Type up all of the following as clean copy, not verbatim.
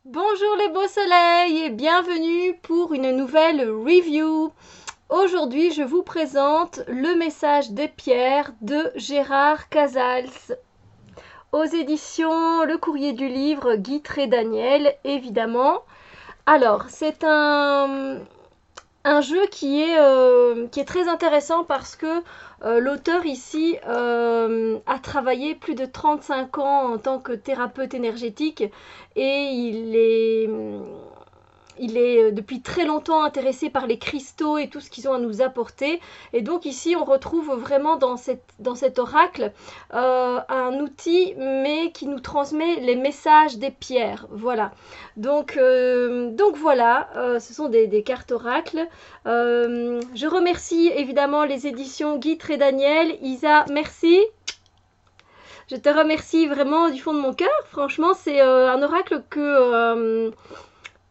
Bonjour les beaux soleils et bienvenue pour une nouvelle review. Aujourd'hui, je vous présente Le message des pierres de Gérard Casals aux éditions Le Courrier du Livre, Guy Trédaniel, évidemment. Alors, c'est un jeu qui est très intéressant parce que l'auteur ici a travaillé plus de 35 ans en tant que thérapeute énergétique et il est depuis très longtemps intéressé par les cristaux et tout ce qu'ils ont à nous apporter. Et donc ici, on retrouve vraiment dans cet oracle un outil, mais qui nous transmet les messages des pierres. Voilà. Donc voilà, ce sont des cartes oracles. Je remercie évidemment les éditions Guy Trédaniel. Isa, merci. Je te remercie vraiment du fond de mon cœur. Franchement, c'est un oracle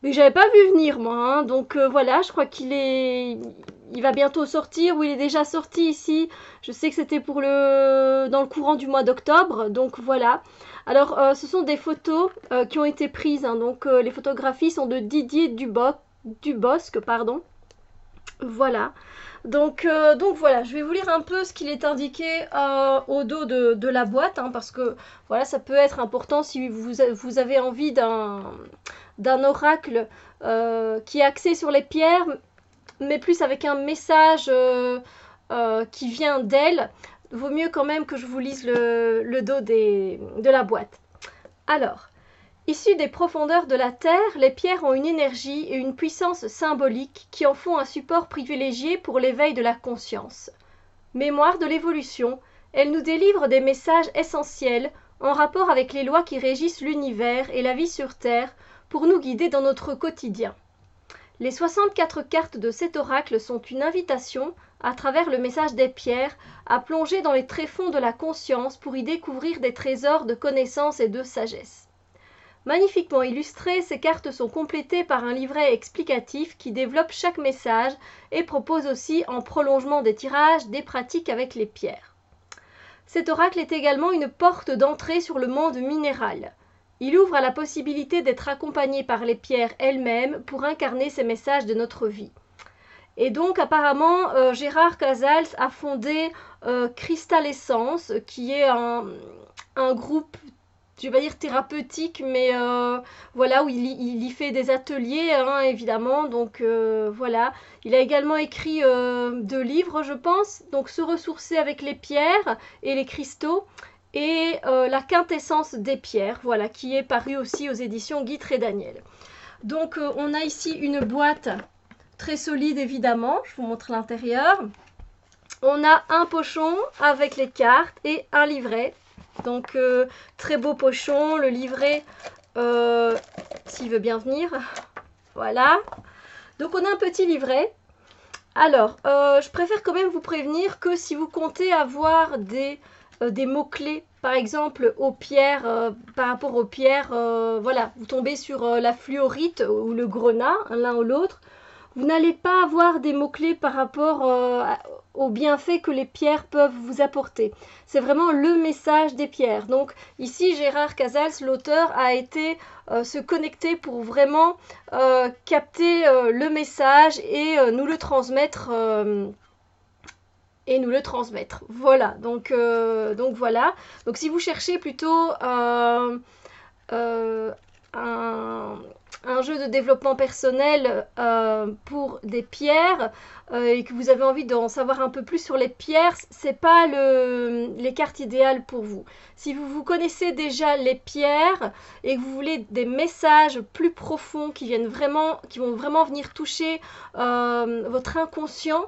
mais j'avais pas vu venir moi, hein. Donc voilà, je crois il va bientôt sortir ou il est déjà sorti ici. Je sais que c'était dans le courant du mois d'octobre, donc voilà. Alors ce sont des photos qui ont été prises, hein. Donc les photographies sont de Didier Dubosc, pardon. Voilà. Donc voilà, je vais vous lire un peu ce qu'il est indiqué au dos de la boîte, hein, parce que voilà, ça peut être important si vous avez envie d'un oracle qui est axé sur les pierres, mais plus avec un message qui vient d'elle. Vaut mieux quand même que je vous lise le dos de la boîte. Alors, issues des profondeurs de la Terre, les pierres ont une énergie et une puissance symbolique qui en font un support privilégié pour l'éveil de la conscience. Mémoire de l'évolution, elles nous délivrent des messages essentiels en rapport avec les lois qui régissent l'univers et la vie sur Terre pour nous guider dans notre quotidien. Les 64 cartes de cet oracle sont une invitation, à travers le message des pierres, à plonger dans les tréfonds de la conscience pour y découvrir des trésors de connaissance et de sagesse. Magnifiquement illustrées, ces cartes sont complétées par un livret explicatif qui développe chaque message et propose aussi, en prolongement des tirages, des pratiques avec les pierres. Cet oracle est également une porte d'entrée sur le monde minéral. Il ouvre à la possibilité d'être accompagné par les pierres elles-mêmes pour incarner ces messages de notre vie. Et donc apparemment, Gérard Casals a fondé Crystal Essence, qui est un groupe, je vais pas dire thérapeutique, mais voilà, où il y fait des ateliers, hein, évidemment. Donc voilà, il a également écrit 2 livres, je pense. Donc Se ressourcer avec les pierres et les cristaux, et La quintessence des pierres, voilà, qui est paru aussi aux éditions Guy Trédaniel. Donc on a ici une boîte très solide, évidemment. Je vous montre l'intérieur. On a un pochon avec les cartes et un livret. Donc très beau pochon, le livret, s'il veut bien venir. Voilà. Donc on a un petit livret. Alors, je préfère quand même vous prévenir que si vous comptez avoir des mots-clés, par exemple aux pierres, par rapport aux pierres, voilà, vous tombez sur la fluorite ou le grenat, l'un ou l'autre, vous n'allez pas avoir des mots-clés par rapport aux bienfaits que les pierres peuvent vous apporter. C'est vraiment le message des pierres. Donc ici, Gérard Casals, l'auteur, a été se connecter pour vraiment capter le message et nous le transmettre. Voilà, donc voilà. Donc si vous cherchez plutôt euh, un jeu de développement personnel pour des pierres et que vous avez envie d'en savoir un peu plus sur les pierres, c'est pas les cartes idéales pour vous. Si vous connaissez déjà les pierres et que vous voulez des messages plus profonds qui vont vraiment venir toucher votre inconscient,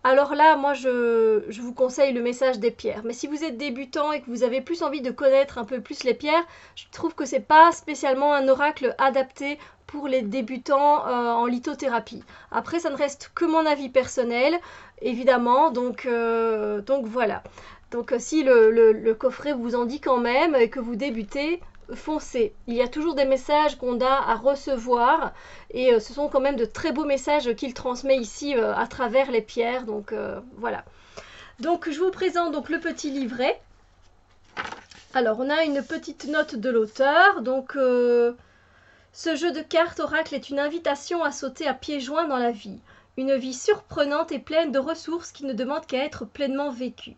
alors là, moi, je vous conseille le message des pierres. Mais si vous êtes débutant et que vous avez plus envie de connaître un peu plus les pierres, je trouve que c'est pas spécialement un oracle adapté pour les débutants en lithothérapie. Après, ça ne reste que mon avis personnel, évidemment. Donc voilà. Donc si le coffret vous en dit quand même et que vous débutez, foncez. Il y a toujours des messages qu'on a à recevoir et ce sont quand même de très beaux messages qu'il transmet ici à travers les pierres. Donc voilà. Donc je vous présente donc le petit livret. Alors on a une petite note de l'auteur. Donc Ce jeu de cartes oracle est une invitation à sauter à pieds joints dans la vie. Une vie surprenante et pleine de ressources qui ne demande qu'à être pleinement vécue.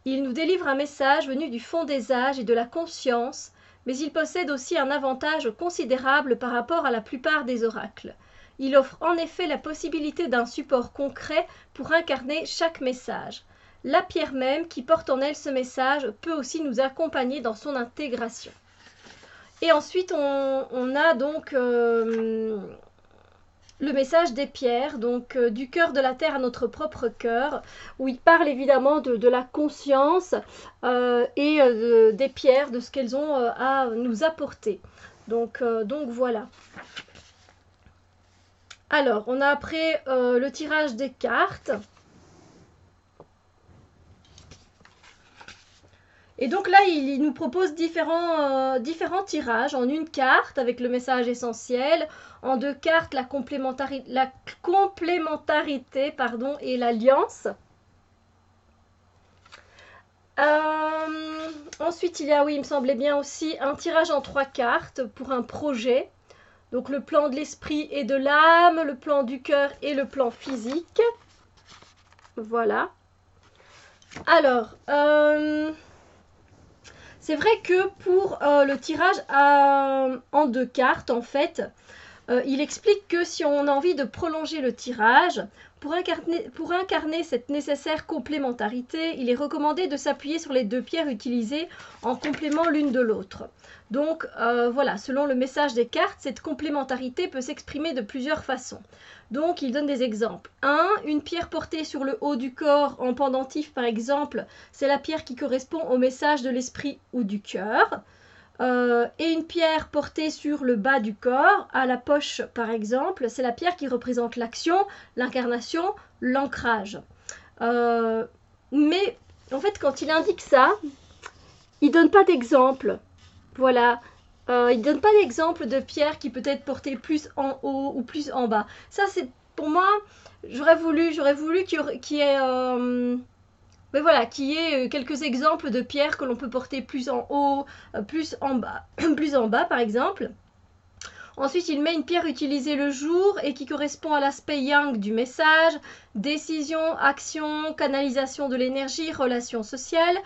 Il nous délivre un message venu du fond des âges et de la conscience, mais il possède aussi un avantage considérable par rapport à la plupart des oracles. Il offre en effet la possibilité d'un support concret pour incarner chaque message. La pierre même qui porte en elle ce message peut aussi nous accompagner dans son intégration. Et ensuite, on a donc le message des pierres, donc du cœur de la terre à notre propre cœur, où il parle évidemment de la conscience et des pierres, de ce qu'elles ont à nous apporter. Donc voilà. Alors, on a après le tirage des cartes. Et donc là, il nous propose différents tirages en une carte avec le message essentiel, en deux cartes la complémentarité et l'alliance. Ensuite, il y a, oui, il me semblait bien aussi, un tirage en 3 cartes pour un projet. Donc le plan de l'esprit et de l'âme, le plan du cœur et le plan physique. Voilà. Alors, c'est vrai que pour le tirage en 2 cartes, en fait, il explique que si on a envie de prolonger le tirage, pour incarner cette nécessaire complémentarité, il est recommandé de s'appuyer sur les 2 pierres utilisées en complément l'une de l'autre. Donc voilà, selon le message des cartes, cette complémentarité peut s'exprimer de plusieurs façons. Donc il donne des exemples. 1. Une pierre portée sur le haut du corps en pendentif par exemple, c'est la pierre qui correspond au message de l'esprit ou du cœur. Et une pierre portée sur le bas du corps, à la poche par exemple, c'est la pierre qui représente l'action, l'incarnation, l'ancrage. Mais en fait, quand il indique ça, il donne pas d'exemple. Voilà. Il donne pas d'exemple de pierre qui peut être portée plus en haut ou plus en bas. Ça, c'est pour moi, j'aurais voulu qu'il y ait mais voilà, qu'il y ait quelques exemples de pierres que l'on peut porter plus en haut, plus en bas, plus en bas par exemple. Ensuite, il met une pierre utilisée le jour et qui correspond à l'aspect yang du message, décision, action, canalisation de l'énergie, relations sociales.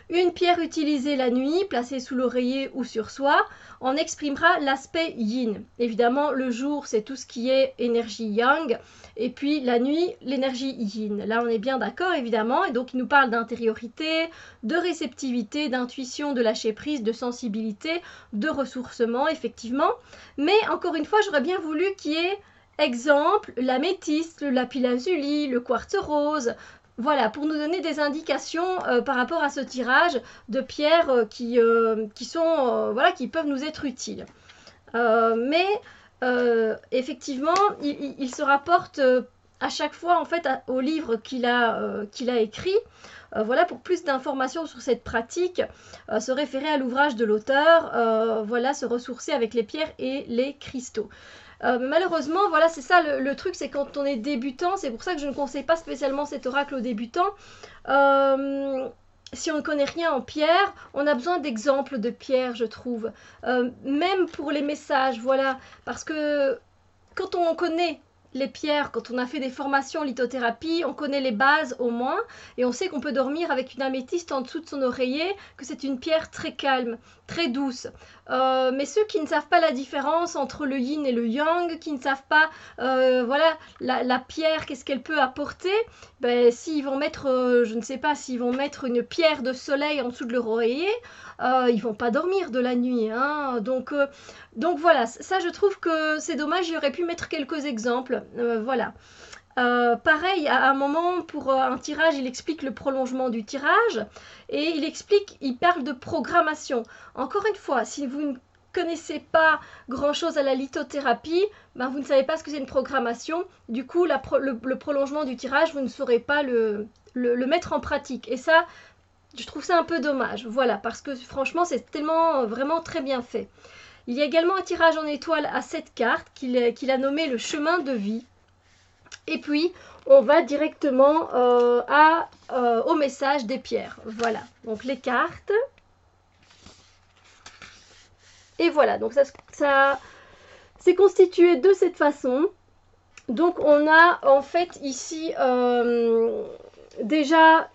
Une pierre utilisée la nuit, placée sous l'oreiller ou sur soi, en exprimera l'aspect yin. Évidemment, le jour, c'est tout ce qui est énergie yang, et puis la nuit, l'énergie yin. Là, on est bien d'accord, évidemment, et donc il nous parle d'intériorité, de réceptivité, d'intuition, de lâcher prise, de sensibilité, de ressourcement, effectivement. Mais encore une fois, j'aurais bien voulu qu'il y ait exemple, l'améthyste, le lapis-lazuli, le quartz rose. Voilà, pour nous donner des indications par rapport à ce tirage de pierres qui peuvent nous être utiles. Mais effectivement, il se rapporte à chaque fois en fait au livre qu'il a écrit. Voilà, pour plus d'informations sur cette pratique, se référer à l'ouvrage de l'auteur, voilà, se ressourcer avec les pierres et les cristaux. Malheureusement, voilà, c'est ça le truc, c'est quand on est débutant, c'est pour ça que je ne conseille pas spécialement cet oracle aux débutants. Si on ne connaît rien en pierre, on a besoin d'exemples de pierres, je trouve. Même pour les messages, voilà, parce que quand on connaît les pierres, quand on a fait des formations en lithothérapie, on connaît les bases au moins, et on sait qu'on peut dormir avec une améthyste en dessous de son oreiller, que c'est une pierre très calme, très douce. Mais ceux qui ne savent pas la différence entre le yin et le yang, qui ne savent pas voilà, la pierre, qu'est-ce qu'elle peut apporter, ben, s'ils vont mettre, je ne sais pas, s'ils vont mettre une pierre de soleil en dessous de leur oreiller, ils vont pas dormir de la nuit. Hein. Donc voilà, ça je trouve que c'est dommage, j'aurais pu mettre quelques exemples. Voilà. Pareil, à un moment, pour un tirage, il explique le prolongement du tirage et il parle de programmation. Encore une fois, si vous ne connaissez pas grand-chose à la lithothérapie, ben vous ne savez pas ce que c'est une programmation. Du coup, le prolongement du tirage, vous ne saurez pas le mettre en pratique. Et ça, je trouve ça un peu dommage. Voilà, parce que franchement, c'est tellement vraiment très bien fait. Il y a également un tirage en étoile à 7 cartes qu'il a nommé le chemin de vie. Et puis, on va directement au message des pierres. Voilà, donc les cartes. Et voilà, donc ça c'est constitué de cette façon. Donc on a en fait ici déjà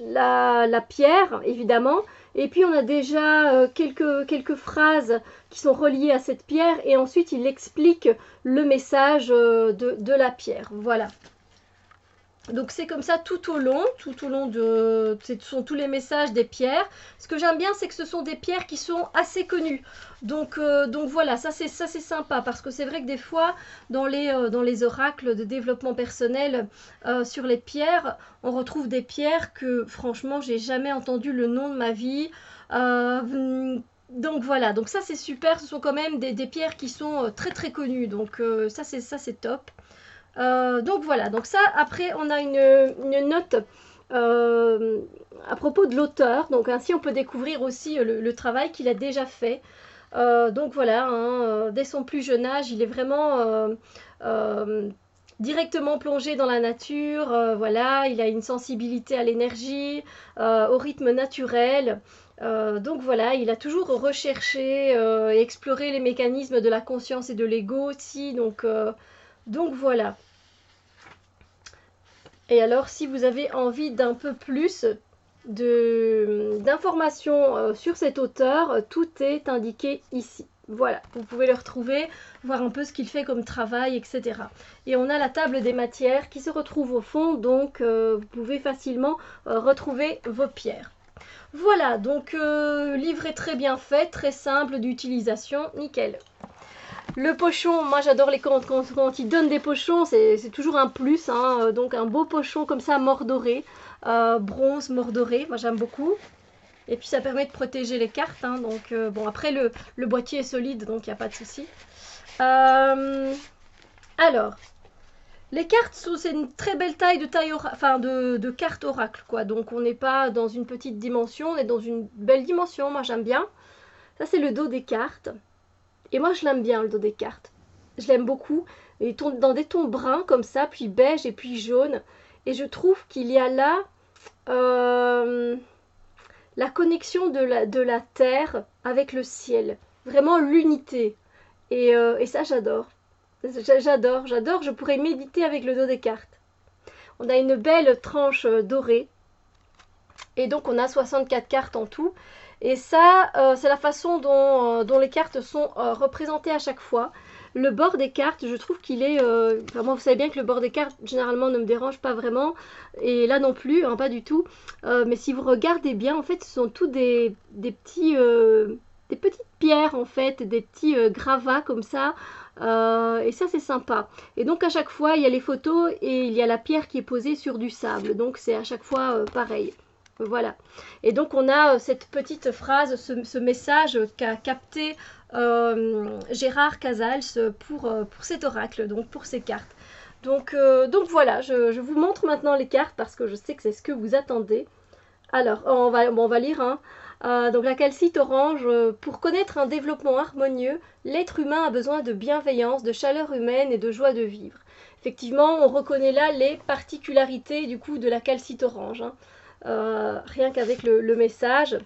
la pierre, évidemment. Et puis on a déjà quelques phrases qui sont reliées à cette pierre. Et ensuite il explique le message de la pierre. Voilà. Donc c'est comme ça tout au long de... Ce sont tous les messages des pierres. Ce que j'aime bien, c'est que ce sont des pierres qui sont assez connues. Donc voilà, ça c'est sympa, parce que c'est vrai que des fois, dans les oracles de développement personnel sur les pierres, on retrouve des pierres que franchement, j'ai jamais entendu le nom de ma vie. Donc voilà, donc ça c'est super, ce sont quand même des pierres qui sont très très connues. Donc ça c'est top. Donc voilà, donc ça après on a une note à propos de l'auteur, donc ainsi on peut découvrir aussi le travail qu'il a déjà fait. Donc voilà, hein, dès son plus jeune âge, il est vraiment directement plongé dans la nature, voilà, il a une sensibilité à l'énergie, au rythme naturel. Donc voilà, il a toujours recherché et exploré les mécanismes de la conscience et de l'ego aussi, donc voilà. Et alors, si vous avez envie d'un peu plus d'informations sur cet auteur, tout est indiqué ici. Voilà, vous pouvez le retrouver, voir un peu ce qu'il fait comme travail, etc. Et on a la table des matières qui se retrouve au fond, donc vous pouvez facilement retrouver vos pierres. Voilà, donc livre est très bien fait, très simple d'utilisation, nickel. Le pochon, moi j'adore quand ils donnent des pochons, c'est toujours un plus, hein, donc un beau pochon comme ça, mordoré, bronze mordoré, moi j'aime beaucoup. Et puis ça permet de protéger les cartes, hein, donc bon après le boîtier est solide, donc il n'y a pas de souci. Alors, les cartes, c'est une très belle taille de cartes oracle, quoi. Donc on n'est pas dans une petite dimension, on est dans une belle dimension, moi j'aime bien. Ça c'est le dos des cartes. Et moi, je l'aime bien, le dos des cartes. Je l'aime beaucoup. Et dans des tons bruns comme ça, puis beige et puis jaune. Et je trouve qu'il y a là la connexion de la terre avec le ciel. Vraiment l'unité. Et ça, j'adore. J'adore. Je pourrais méditer avec le dos des cartes. On a une belle tranche dorée. Et donc, on a 64 cartes en tout. Et ça, c'est la façon dont les cartes sont représentées à chaque fois. Le bord des cartes, je trouve qu'il est... Vraiment, vous savez bien que le bord des cartes, généralement, ne me dérange pas vraiment. Et là non plus, hein, pas du tout. Mais si vous regardez bien, en fait, ce sont tous des petites pierres, en fait. Des petits gravats comme ça. Et ça, c'est sympa. Et donc, à chaque fois, il y a les photos et il y a la pierre qui est posée sur du sable. Donc, c'est à chaque fois pareil. Voilà. Et donc on a cette petite phrase, ce message qu'a capté Gérard Casals pour cet oracle, donc pour ces cartes. Donc voilà, je vous montre maintenant les cartes parce que je sais que c'est ce que vous attendez. Alors, on va lire. Hein. Donc la calcite orange, pour connaître un développement harmonieux, l'être humain a besoin de bienveillance, de chaleur humaine et de joie de vivre. Effectivement, on reconnaît là les particularités du coup de la calcite orange. Hein. Rien qu'avec le message.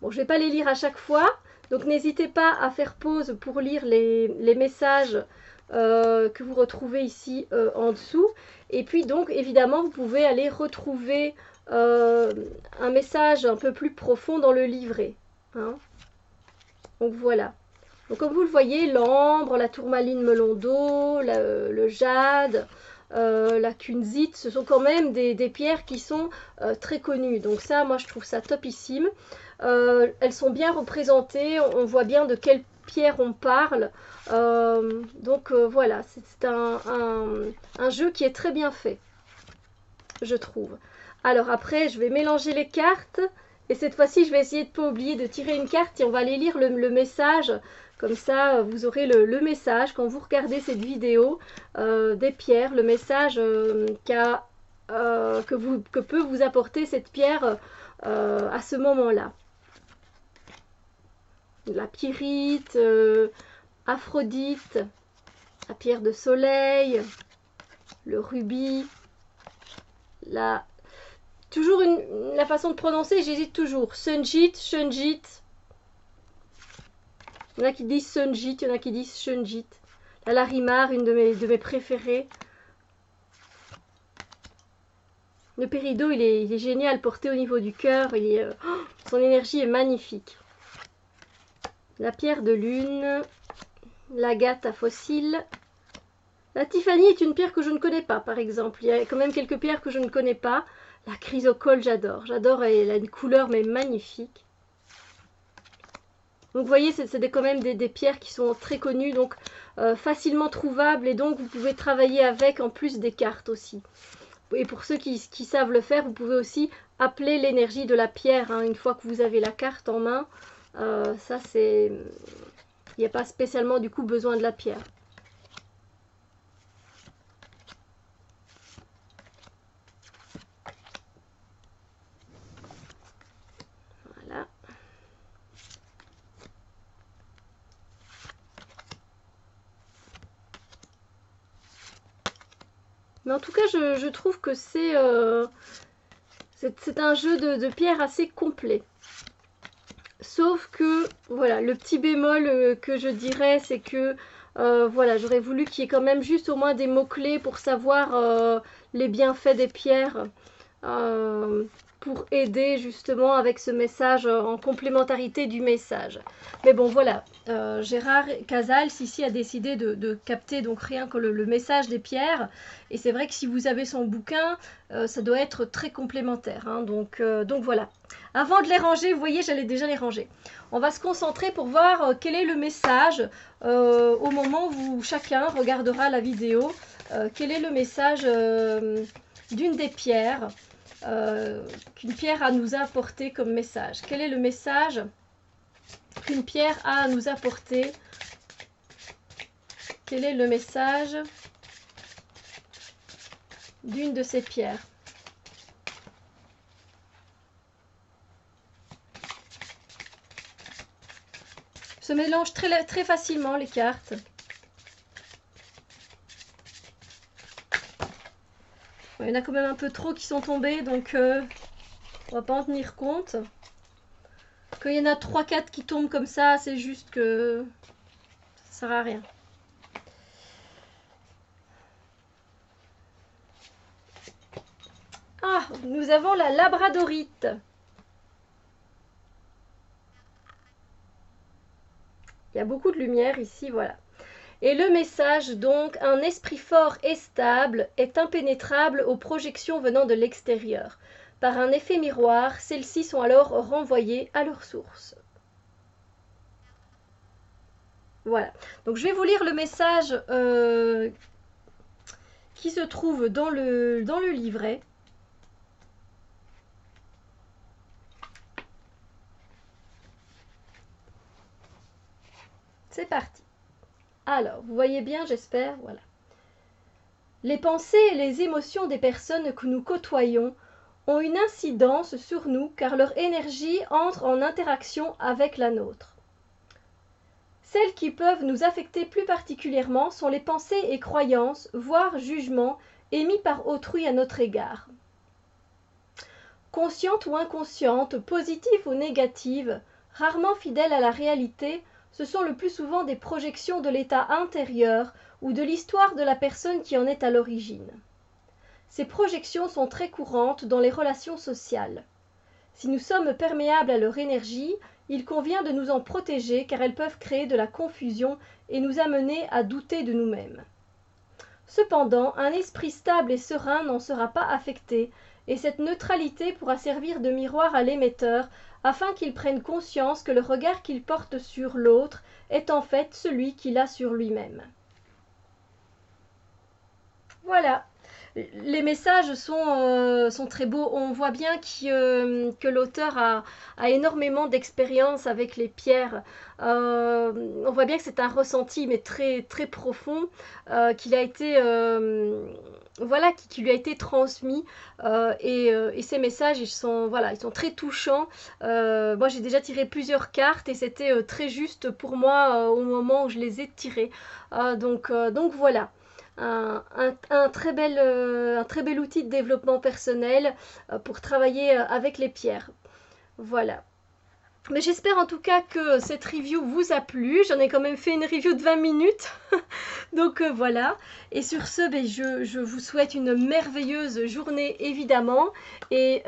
Bon, je ne vais pas les lire à chaque fois, donc n'hésitez pas à faire pause pour lire les messages que vous retrouvez ici en dessous. Et puis donc, évidemment, vous pouvez aller retrouver un message un peu plus profond dans le livret. Hein. Donc voilà. Donc comme vous le voyez, l'ambre, la tourmaline melon d'eau, le jade... la kunzite, ce sont quand même des pierres qui sont très connues. Donc ça, moi, je trouve ça topissime. Elles sont bien représentées. On voit bien de quelle pierre on parle. Voilà, c'est un jeu qui est très bien fait, je trouve. Alors après, je vais mélanger les cartes. Et cette fois-ci, je vais essayer de ne pas oublier de tirer une carte et on va aller lire le message. Comme ça, vous aurez le message quand vous regardez cette vidéo des pierres, le message que peut vous apporter cette pierre à ce moment-là. La pyrite, Aphrodite, la pierre de soleil, le rubis, toujours la façon de prononcer, j'hésite toujours. Sunjit, Shunjit. Il y en a qui disent Sunjit, il y en a qui disent Shunjit. La Larimar, une de mes préférées. Le péridot, il est génial, porté au niveau du cœur. Son énergie est magnifique. La pierre de lune. L'agate à fossile. La Tiffany est une pierre que je ne connais pas, par exemple. Il y a quand même quelques pierres que je ne connais pas. La chrysocole, j'adore. J'adore, elle a une couleur mais magnifique. Donc vous voyez, c'est quand même des pierres qui sont très connues, donc facilement trouvables. Et donc vous pouvez travailler avec en plus des cartes aussi. Et pour ceux qui savent le faire, vous pouvez aussi appeler l'énergie de la pierre. Hein, une fois que vous avez la carte en main, ça c'est... Il n'y a pas spécialement du coup besoin de la pierre. Voilà. Mais en tout cas, je trouve que c'est un jeu de pierre assez complet. Sauf que, voilà, le petit bémol que je dirais, c'est que, voilà, j'aurais voulu qu'il y ait quand même juste au moins des mots-clés pour savoir les bienfaits des pierres, pour aider justement avec ce message en complémentarité du message. Mais bon, voilà, Gérard Casals ici a décidé de capter donc rien que le message des pierres. Et c'est vrai que si vous avez son bouquin, ça doit être très complémentaire. Hein, donc voilà. Avant de les ranger, vous voyez, j'allais déjà les ranger. On va se concentrer pour voir quel est le message au moment où chacun regardera la vidéo. Quel est le message d'une des pierres qu'une pierre a à nous apporter comme message? Quel est le message qu'une pierre a à nous apporter? Quel est le message d'une de ces pierres? Se mélange très facilement les cartes. Il y en a quand même un peu trop qui sont tombés, donc on va pas en tenir compte. Quand il y en a 3-4 qui tombent comme ça, c'est juste que ça sert à rien. Ah, nous avons la labradorite. Il y a beaucoup de lumière ici, voilà. Et le message, donc, un esprit fort et stable est impénétrable aux projections venant de l'extérieur. Par un effet miroir, celles-ci sont alors renvoyées à leur source. Voilà. Donc, je vais vous lire le message qui se trouve dans le livret. C'est parti. Alors, vous voyez bien, j'espère, voilà. Les pensées et les émotions des personnes que nous côtoyons ont une incidence sur nous car leur énergie entre en interaction avec la nôtre. Celles qui peuvent nous affecter plus particulièrement sont les pensées et croyances, voire jugements, émis par autrui à notre égard. Conscientes ou inconscientes, positives ou négatives, rarement fidèles à la réalité, ce sont le plus souvent des projections de l'état intérieur ou de l'histoire de la personne qui en est à l'origine. Ces projections sont très courantes dans les relations sociales. Si nous sommes perméables à leur énergie, il convient de nous en protéger car elles peuvent créer de la confusion et nous amener à douter de nous-mêmes. Cependant, un esprit stable et serein n'en sera pas affecté et cette neutralité pourra servir de miroir à l'émetteur afin qu'il prenne conscience que le regard qu'il porte sur l'autre est en fait celui qu'il a sur lui-même. Voilà. Les messages sont très beaux. On voit bien que l'auteur a énormément d'expérience avec les pierres. On voit bien que c'est un ressenti, mais très, très profond, qu'il a été, voilà, qui lui a été transmis. Et ces messages, ils sont très touchants. Moi, j'ai déjà tiré plusieurs cartes et c'était très juste pour moi au moment où je les ai tirées. Donc voilà. Un très bel outil de développement personnel pour travailler avec les pierres. Voilà. Mais j'espère en tout cas que cette review vous a plu. J'en ai quand même fait une review de 20 minutes. Donc voilà. Et sur ce, ben, je vous souhaite une merveilleuse journée évidemment. Et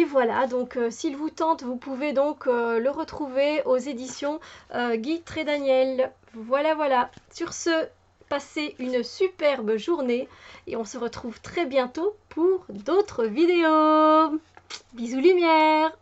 voilà. Donc s'il vous tente, vous pouvez donc le retrouver aux éditions Guy Trédaniel. Voilà, voilà. Sur ce, passez une superbe journée. Et on se retrouve très bientôt pour d'autres vidéos. Bisous lumière!